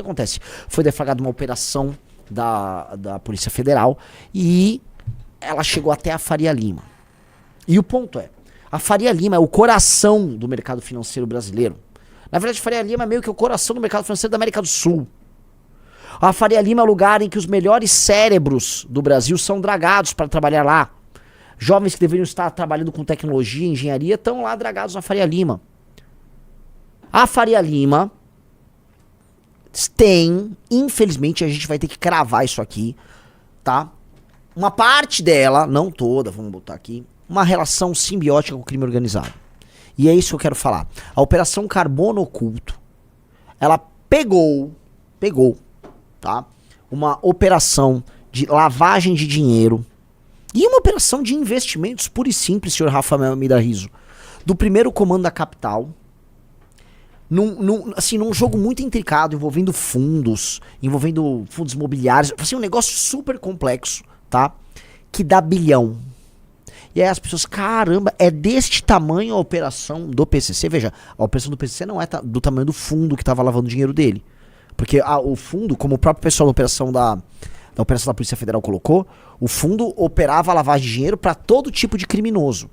que acontece? Foi deflagrada uma operação da Polícia Federal e ela chegou até a Faria Lima. E o ponto é, a Faria Lima é o coração do mercado financeiro brasileiro. Na verdade, a Faria Lima é meio que o coração do mercado financeiro da América do Sul. A Faria Lima é o lugar em que os melhores cérebros do Brasil são dragados para trabalhar lá. Jovens que deveriam estar trabalhando com tecnologia e engenharia estão lá dragados na Faria Lima. A Faria Lima tem, infelizmente, a gente vai ter que cravar isso aqui, tá? Uma parte dela, não toda, vamos botar aqui, uma relação simbiótica com o crime organizado. E é isso que eu quero falar. A Operação Carbono Oculto, ela pegou, tá? Uma operação de lavagem de dinheiro e uma operação de investimentos pura e simples, senhor Rafael Almeida Rizzo, do primeiro comando da capital, num jogo muito intricado, envolvendo fundos imobiliários, assim, um negócio super complexo, tá? Que dá bilhão. E aí as pessoas, caramba, é deste tamanho a operação do PCC? Veja, a operação do PCC não é do tamanho do fundo que estava lavando o dinheiro dele. Porque o fundo, como o próprio pessoal da operação da Polícia Federal colocou, o fundo operava a lavagem de dinheiro para todo tipo de criminoso.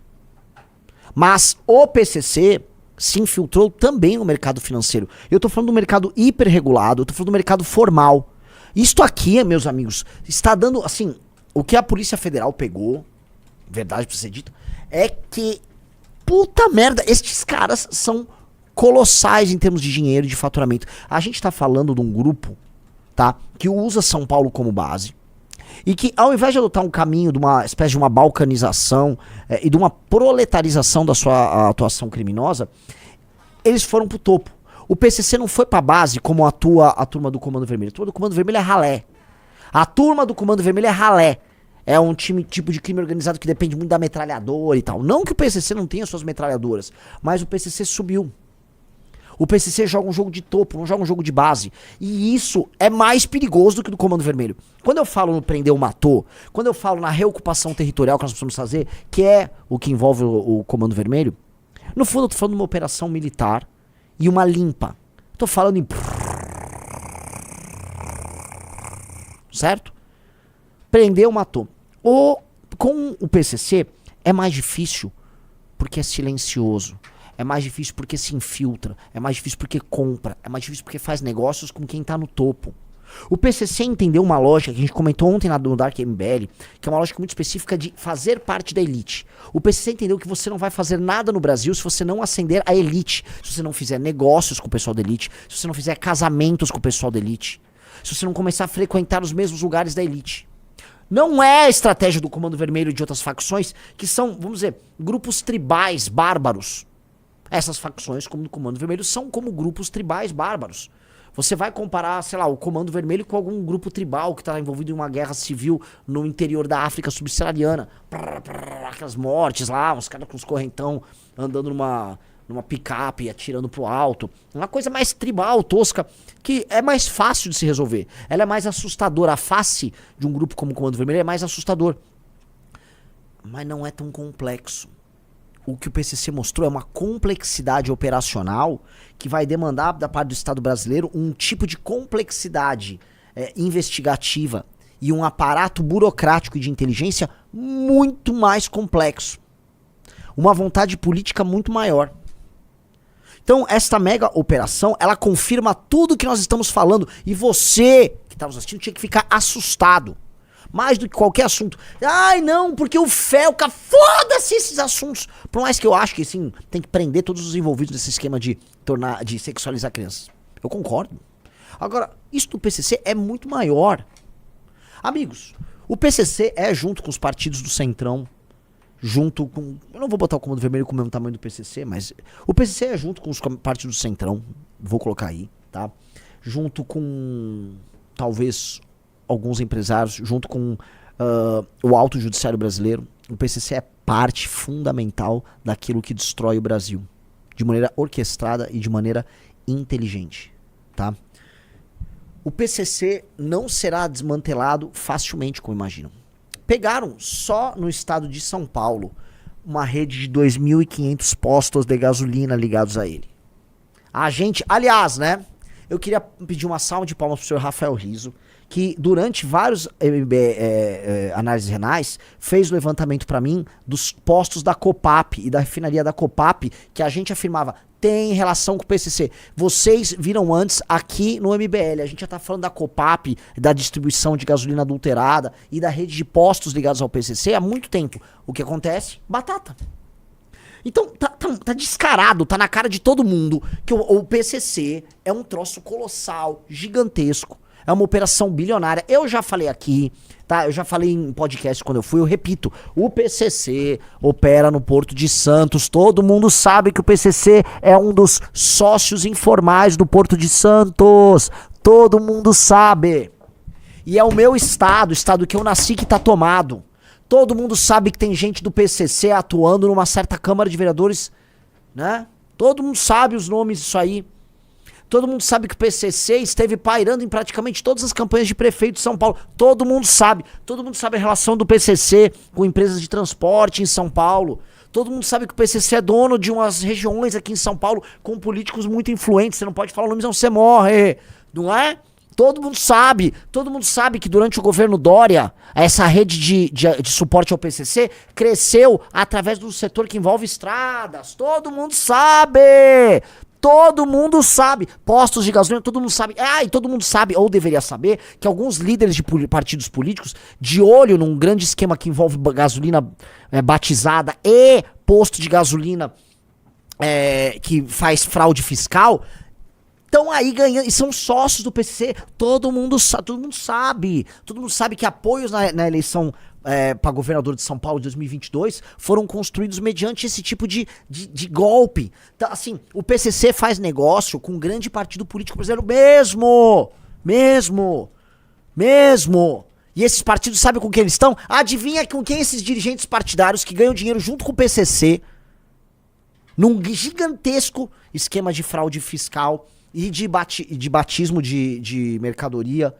Mas o PCC se infiltrou também no mercado financeiro. Eu tô falando do mercado hiperregulado, eu tô falando do mercado formal. Isto aqui, meus amigos, está dando, assim, o que a Polícia Federal pegou, verdade pra ser dito, é que, puta merda, estes caras são colossais em termos de dinheiro e de faturamento. A gente tá falando de um grupo, tá, que usa São Paulo como base e que, ao invés de adotar um caminho de uma espécie de uma balcanização e de uma proletarização da sua atuação criminosa, eles foram pro topo. O PCC não foi pra base como atua a turma do Comando Vermelho. A turma do Comando Vermelho é ralé. A turma do Comando Vermelho é ralé. É um tipo de crime organizado que depende muito da metralhadora e tal. Não que o PCC não tenha suas metralhadoras, mas o PCC subiu. O PCC joga um jogo de topo, não joga um jogo de base. E isso é mais perigoso do que do Comando Vermelho. Quando eu falo no prender ou matou, quando eu falo na reocupação territorial que nós precisamos fazer, que é o que envolve o Comando Vermelho, no fundo eu tô falando de uma operação militar e uma limpa. Tô falando em... certo? Prendeu, matou. Com o PCC é mais difícil porque é silencioso. É mais difícil porque se infiltra. É mais difícil porque compra. É mais difícil porque faz negócios com quem tá no topo. O PCC entendeu uma lógica que a gente comentou ontem no Dark MBL, que é uma lógica muito específica de fazer parte da elite. O PCC entendeu que você não vai fazer nada no Brasil se você não ascender a elite, se você não fizer negócios com o pessoal da elite, se você não fizer casamentos com o pessoal da elite, se você não começar a frequentar os mesmos lugares da elite. Não é a estratégia do Comando Vermelho e de outras facções que são, vamos dizer, grupos tribais bárbaros. Essas facções, como o Comando Vermelho, são como grupos tribais bárbaros. Você vai comparar, sei lá, o Comando Vermelho com algum grupo tribal que está envolvido em uma guerra civil no interior da África subsaariana. Aquelas mortes lá, uns caras com os correntão andando numa picape, atirando pro alto. Uma coisa mais tribal, tosca, que é mais fácil de se resolver. Ela é mais assustadora. A face de um grupo como o Comando Vermelho é mais assustador. Mas não é tão complexo. O que o PCC mostrou é uma complexidade operacional que vai demandar da parte do Estado brasileiro um tipo de complexidade investigativa e um aparato burocrático e de inteligência muito mais complexo. Uma vontade política muito maior. Então, esta mega operação, ela confirma tudo que nós estamos falando. E você, que está nos assistindo, tinha que ficar assustado. Mais do que qualquer assunto. Ai, não, porque o Felca, foda-se esses assuntos. Por mais que eu acho que, sim, tem que prender todos os envolvidos nesse esquema de sexualizar crianças. Eu concordo. Agora, isso do PCC é muito maior. Amigos, o PCC é junto com os partidos do Centrão, junto com... Eu não vou botar o Comando Vermelho com o mesmo tamanho do PCC, mas o PCC é junto com os partidos do Centrão, vou colocar aí, tá? Junto com, talvez, alguns empresários, junto com o Alto Judiciário Brasileiro. O PCC é parte fundamental daquilo que destrói o Brasil, de maneira orquestrada e de maneira inteligente, tá? O PCC não será desmantelado facilmente, como imaginam. Pegaram só no estado de São Paulo uma rede de 2.500 postos de gasolina ligados a ele. A gente, aliás, né? eu queria pedir uma salva de palmas pro senhor Rafael Rizzo, que durante vários análises renais fez o levantamento para mim dos postos da Copap e da refinaria da Copap, que a gente afirmava tem relação com o PCC. Vocês viram antes aqui no MBL, a gente já tá falando da Copap, da distribuição de gasolina adulterada e da rede de postos ligados ao PCC há muito tempo. O que acontece? Batata. Então, tá descarado, tá na cara de todo mundo que o PCC é um troço colossal, gigantesco. É uma operação bilionária. Eu já falei aqui, tá? Eu já falei em podcast quando eu fui, eu repito. O PCC opera no Porto de Santos. Todo mundo sabe que o PCC é um dos sócios informais do Porto de Santos. Todo mundo sabe. E é o meu estado, o estado que eu nasci, que tá tomado. Todo mundo sabe que tem gente do PCC atuando numa certa Câmara de Vereadores, né? Todo mundo sabe os nomes disso aí. Todo mundo sabe que o PCC esteve pairando em praticamente todas as campanhas de prefeito de São Paulo. Todo mundo sabe. Todo mundo sabe a relação do PCC com empresas de transporte em São Paulo. Todo mundo sabe que o PCC é dono de umas regiões aqui em São Paulo com políticos muito influentes. Você não pode falar o nome, senão você morre. Não é? Todo mundo sabe que durante o governo Dória, essa rede de suporte ao PCC cresceu através do setor que envolve estradas. Todo mundo sabe! Todo mundo sabe. Postos de gasolina, todo mundo sabe. E todo mundo sabe, ou deveria saber, que alguns líderes de partidos políticos, de olho num grande esquema que envolve gasolina batizada e posto de gasolina que faz fraude fiscal, estão aí ganhando, e são sócios do PCC. Todo mundo sabe. Todo mundo sabe que apoios na eleição para governador de São Paulo de 2022 foram construídos mediante esse tipo de golpe. Então, assim, o PCC faz negócio com um grande partido político brasileiro mesmo. E esses partidos sabem com quem eles estão? Adivinha com quem esses dirigentes partidários que ganham dinheiro junto com o PCC, num gigantesco esquema de fraude fiscal e de batismo de mercadoria,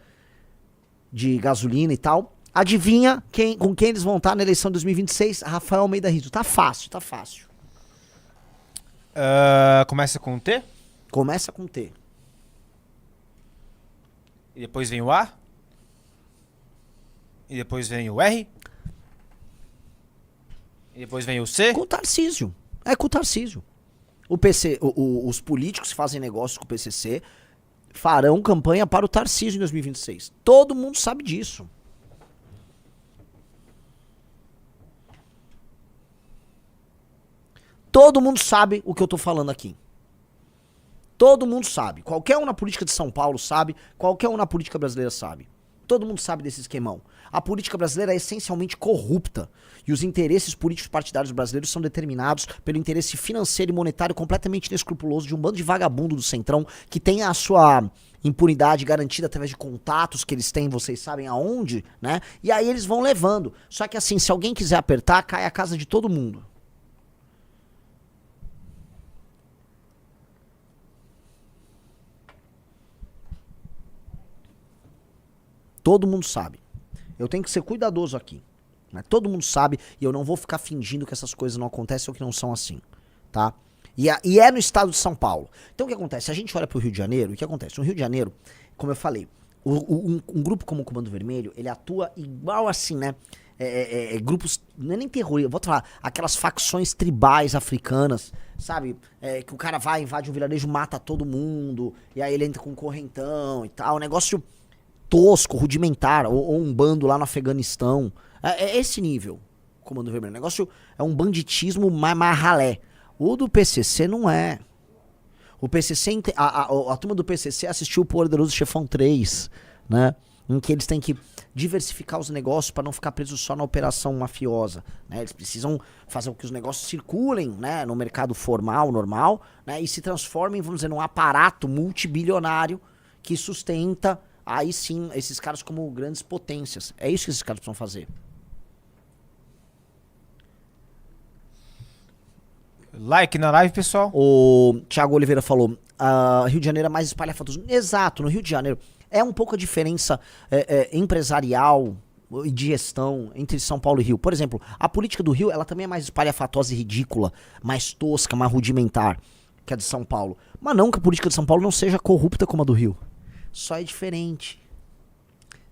de gasolina e tal. Adivinha com quem eles vão estar na eleição de 2026? Rafael Almeida Rizzo. Tá fácil. Começa com T? Começa com T. E depois vem o A? E depois vem o R? E depois vem o C? Com o Tarcísio. É com o Tarcísio. Os políticos que fazem negócio com o PCC farão campanha para o Tarcísio em 2026. Todo mundo sabe disso. Todo mundo sabe o que eu tô falando aqui. Todo mundo sabe. Qualquer um na política de São Paulo sabe. Qualquer um na política brasileira sabe. Todo mundo sabe desse esquemão. A política brasileira é essencialmente corrupta. E os interesses políticos partidários brasileiros são determinados pelo interesse financeiro e monetário completamente inescrupuloso de um bando de vagabundo do Centrão que tem a sua impunidade garantida através de contatos que eles têm, vocês sabem aonde, né? E aí eles vão levando. Só que assim, se alguém quiser apertar, cai a casa de todo mundo. Todo mundo sabe. Eu tenho que ser cuidadoso aqui. Né? Todo mundo sabe e eu não vou ficar fingindo que essas coisas não acontecem ou que não são assim. Tá? E é no estado de São Paulo. Então o que acontece? Se a gente olha pro Rio de Janeiro, o que acontece? No Rio de Janeiro, como eu falei, um grupo como o Comando Vermelho, ele atua igual assim, né? Grupos, não é nem terrorismo, vou falar, aquelas facções tribais africanas, sabe? Que o cara vai, invade um vilarejo, mata todo mundo, e aí ele entra com um correntão e tal. Um negócio tosco, rudimentar, ou um bando lá no Afeganistão. É esse nível, Comando Vermelho. O negócio é um banditismo mais ralé. O do PCC não é. O PCC, a turma do PCC assistiu o Poderoso Chefão 3, né? Em que eles têm que diversificar os negócios para não ficar presos só na operação mafiosa, né? Eles precisam fazer com que os negócios circulem, né, no mercado formal, normal, né, e se transformem, vamos dizer, num aparato multibilionário que sustenta, aí sim, esses caras como grandes potências. É isso que esses caras precisam fazer. Like na live, pessoal. O Thiago Oliveira falou, Rio de Janeiro é mais espalhafatoso. Exato, no Rio de Janeiro é um pouco a diferença empresarial e de gestão entre São Paulo e Rio. Por exemplo, a política do Rio, ela também é mais espalhafatosa e ridícula, mais tosca, mais rudimentar. que a de São Paulo. Mas não que a política de São Paulo não seja corrupta como a do Rio. Só é diferente.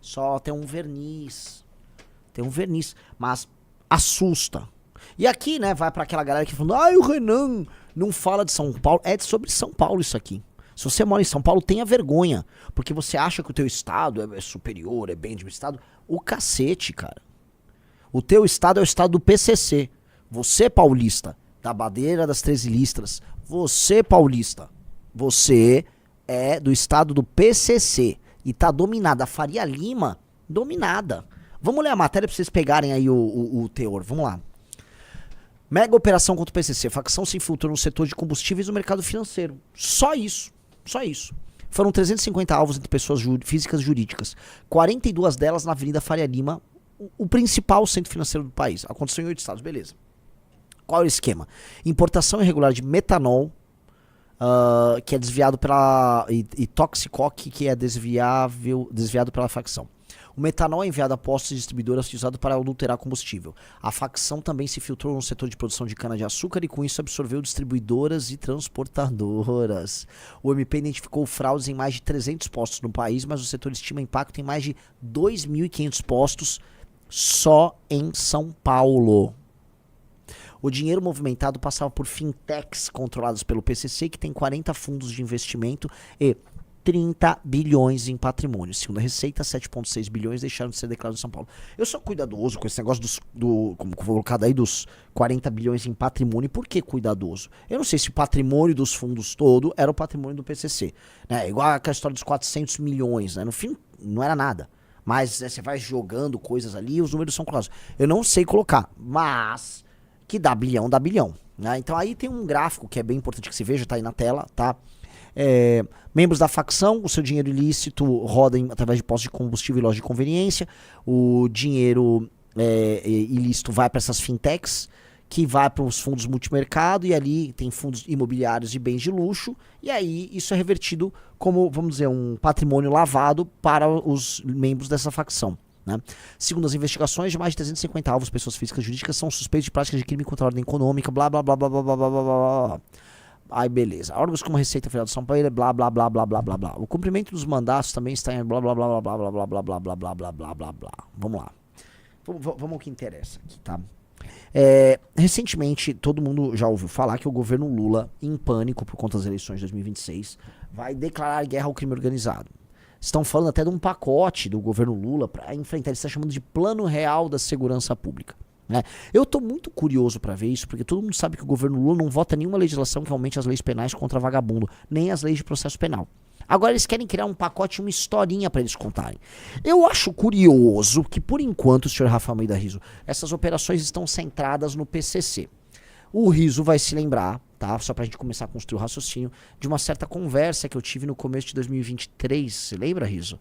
Só tem um verniz. Tem um verniz. Mas assusta. E aqui, né, vai pra aquela galera que fala, o Renan não fala de São Paulo. É sobre São Paulo isso aqui. Se você mora em São Paulo, tenha vergonha. Porque você acha que o teu estado é superior, é bem administrado. O cacete, cara. O teu estado é o estado do PCC. Você, paulista, da Bandeira das 13 Listras. Você, paulista. Você é do estado do PCC. E tá dominada. A Faria Lima, dominada. Vamos ler a matéria pra vocês pegarem aí o teor. Vamos lá. Mega operação contra o PCC. Facção se infiltrou no setor de combustíveis e no mercado financeiro. Só isso. Só isso. Foram 350 alvos entre pessoas físicas e jurídicas. 42 delas na Avenida Faria Lima, o principal centro financeiro do país. Aconteceu em 8 estados, beleza. Qual é o esquema? Importação irregular de metanol, que é desviado pela... e toxicoque, que é desviado pela facção. O metanol é enviado a postos e distribuidoras e usado para adulterar combustível. A facção também se filtrou no setor de produção de cana-de-açúcar e com isso absorveu distribuidoras e transportadoras. O MP identificou fraudes em mais de 300 postos no país, mas o setor estima impacto em mais de 2.500 postos só em São Paulo. O dinheiro movimentado passava por fintechs controladas pelo PCC, que tem 40 fundos de investimento e 30 bilhões em patrimônio. Segundo a Receita, 7,6 bilhões deixaram de ser declarados em São Paulo. Eu sou cuidadoso com esse negócio como colocado aí, dos 40 bilhões em patrimônio. Por que cuidadoso? Eu não sei se o patrimônio dos fundos todo era o patrimônio do PCC. Né? Igual aquela história dos 400 milhões. Né? No fim, não era nada. Mas você vai jogando coisas ali e os números são colocados. Eu não sei colocar, mas que dá bilhão, dá bilhão. Né? Então aí tem um gráfico que é bem importante que você veja, tá aí na tela, tá? Membros da facção, o seu dinheiro ilícito roda através de postos de combustível e lojas de conveniência. O dinheiro ilícito vai para essas fintechs, que vai para os fundos multimercado, e ali tem fundos imobiliários e bens de luxo, e aí isso é revertido como, vamos dizer, um patrimônio lavado para os membros dessa facção. Né? Segundo as investigações, de mais de 350 alvos, pessoas físicas e jurídicas são suspeitos de práticas de crime contra a ordem econômica, blá blá blá blá blá blá blá blá blá. Aí beleza, órgãos como a Receita Federal de São Paulo, blá blá blá blá blá blá blá. O cumprimento dos mandatos também está em blá blá blá blá blá blá blá blá blá blá blá blá blá blá. Vamos lá. Vamos ao que interessa aqui, tá? Recentemente, todo mundo já ouviu falar que o governo Lula, em pânico por conta das eleições de 2026, vai declarar guerra ao crime organizado. Estão falando até de um pacote do governo Lula para enfrentar, ele está chamando de Plano Real da Segurança Pública. Né? Eu tô muito curioso para ver isso, porque todo mundo sabe que o governo Lula não vota nenhuma legislação que aumente as leis penais contra vagabundo, nem as leis de processo penal. Agora eles querem criar um pacote, uma historinha para eles contarem. Eu acho curioso que, por enquanto, senhor Rafael Almeida Rizzo, essas operações estão centradas no PCC. O Rizzo vai se lembrar, tá? Só pra gente começar a construir o raciocínio, de uma certa conversa que eu tive no começo de 2023, você lembra, Rizzo?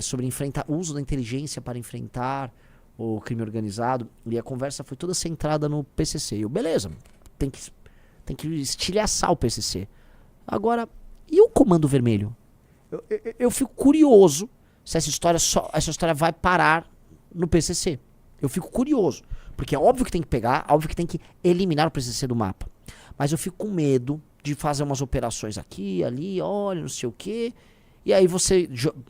Sobre o uso da inteligência para enfrentar o crime organizado, e a conversa foi toda centrada no PCC. E eu, beleza, tem que estilhaçar o PCC. Agora, e o Comando Vermelho? Eu fico curioso se essa história vai parar no PCC. Eu fico curioso, porque é óbvio que tem que pegar, óbvio que tem que eliminar o PCC do mapa. Mas eu fico com medo de fazer umas operações aqui, ali, olha, não sei o quê, e aí você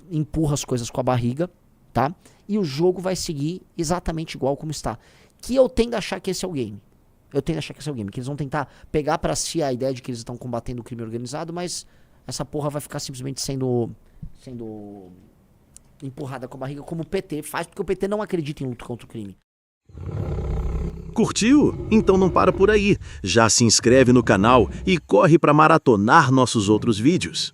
empurra as coisas com a barriga, tá? E o jogo vai seguir exatamente igual como está. Que eu tendo a achar que esse é o game. Que eles vão tentar pegar pra si a ideia de que eles estão combatendo o crime organizado, mas essa porra vai ficar simplesmente sendo empurrada com a barriga, como o PT faz, porque o PT não acredita em luta contra o crime. Curtiu? Então não para por aí. Já se inscreve no canal e corre para maratonar nossos outros vídeos.